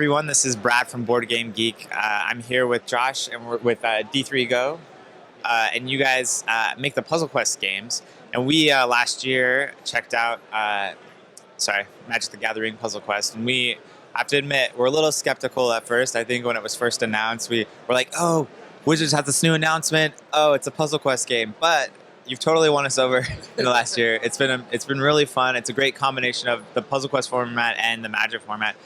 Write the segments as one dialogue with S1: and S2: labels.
S1: everyone. This is Brad from Board Game Geek. I'm here with Josh and we're with D3 Go. And you guys make the Puzzle Quest games. And we last year checked out Magic the Gathering Puzzle Quest. And we have to admit, we're a little skeptical at first. I think when it was first announced, we were like, oh, Wizards has this new announcement. Oh, it's a Puzzle Quest game. But you've totally won us over in the last year. It's been really fun. It's a great combination of the Puzzle Quest format and the Magic format.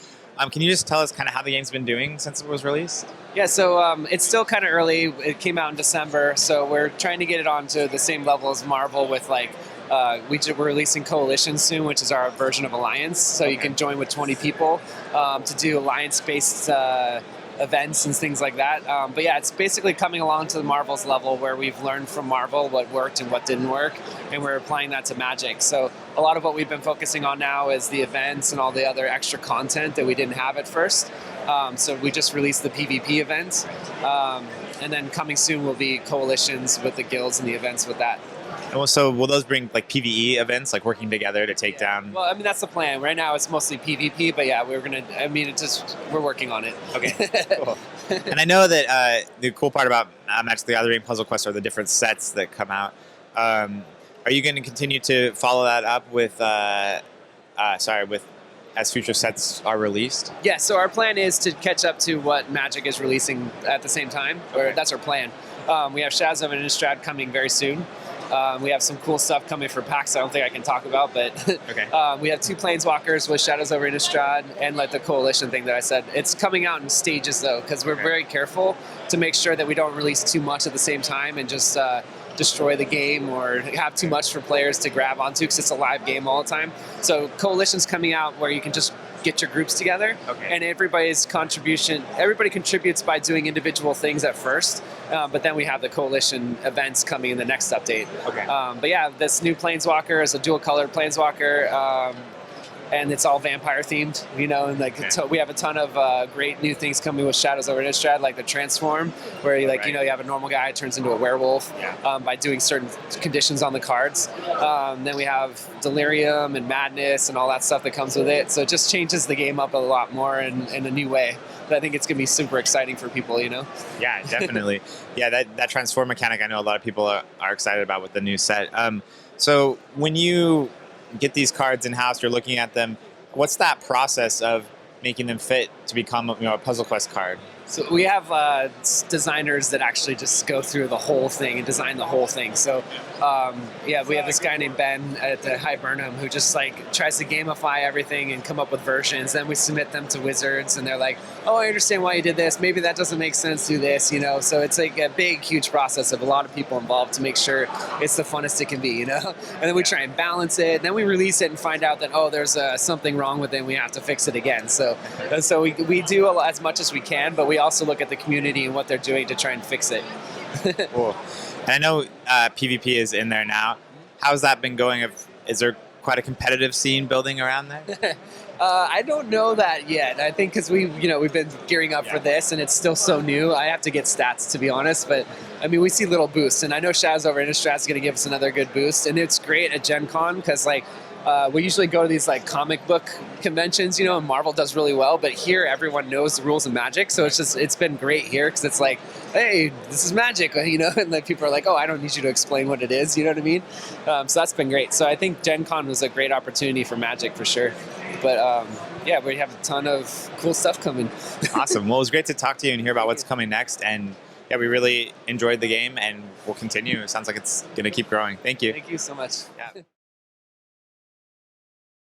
S1: Can you just tell us kind of how the game's been doing since it was released?
S2: Yeah, so it's still kind of early. It came out in December, so we're trying to get it onto the same level as Marvel with we're releasing Coalition soon, which is our version of Alliance. So you can join with 20 people to do Alliance-based events and things like that. But yeah, it's basically coming along to the Marvel's level where we've learned from Marvel what worked and what didn't work, and we're applying that to Magic. So a lot of what we've been focusing on now is the events and all the other extra content that we didn't have at first. So we just released the PvP events, and then coming soon will be coalitions with the guilds and the events with that.
S1: And so will those bring like PvE events, like working together to take down?
S2: Well, I mean, that's the plan. Right now it's mostly PvP, but yeah, we're working on it.
S1: Okay, cool. And I know that the cool part about Magic the Gathering Puzzle Quest are the different sets that come out. Are you going to continue to follow that up with, as future sets are released?
S2: Yeah, so our plan is to catch up to what Magic is releasing at the same time, or that's our plan. We have Shadows of Innistrad coming very soon. We have some cool stuff coming for PAX I don't think I can talk about, but
S1: okay.
S2: We have 2 Planeswalkers with Shadows over Innistrad and the Coalition thing that I said. It's coming out in stages though, because we're very careful to make sure that we don't release too much at the same time and just destroy the game or have too much for players to grab onto, because it's a live game all the time. So Coalition's coming out where you can just get your groups together, and everybody contributes by doing individual things at first, but then we have the coalition events coming in the next update. But yeah, this new Planeswalker is a dual colored Planeswalker, and it's all vampire themed, and we have a ton of great new things coming with Shadows over Innistrad, like the Transform, where you have a normal guy turns into a werewolf by doing certain conditions on the cards. Then we have Delirium and Madness and all that stuff that comes with it. So it just changes the game up a lot more in a new way. But I think it's going to be super exciting for people,
S1: Yeah, definitely. Yeah, that Transform mechanic, I know a lot of people are excited about with the new set. So when you get these cards in-house, you're looking at them, what's that process of making them fit to become a Puzzle Quest card?
S2: So we have designers that actually just go through the whole thing and design the whole thing. So we have this guy named Ben at the Hibernum who just tries to gamify everything and come up with versions. Then we submit them to Wizards and they're like, oh, I understand why you did this. Maybe that doesn't make sense, do this, So it's like a big, huge process of a lot of people involved to make sure it's the funnest it can be, And then we try and balance it. Then we release it and find out that, oh, there's something wrong with it and we have to fix it again. So we do as much as we can, but we also look at the community and what they're doing to try and fix it.
S1: Cool. And I know PvP is in there now. How's that been going? Is there quite a competitive scene building around there?
S2: I don't know that yet. I think because we've been gearing up for this and it's still so new. I have to get stats, to be honest, but I mean, we see little boosts, and I know Shadows over Innistrad is going to give us another good boost, and it's great at Gen Con because we usually go to these comic book conventions, and Marvel does really well, but here everyone knows the rules of Magic, so it's been great here because it's like, hey, this is Magic, and people are like, oh, I don't need you to explain what it is, you know what I mean? So that's been great. So I think Gen Con was a great opportunity for Magic for sure. But yeah, we have a ton of cool stuff coming.
S1: Awesome. Well, it was great to talk to you and hear about what's coming next. And yeah, we really enjoyed the game and we'll continue. It sounds like it's going to keep growing. Thank you.
S2: Thank you so much.
S1: Yeah.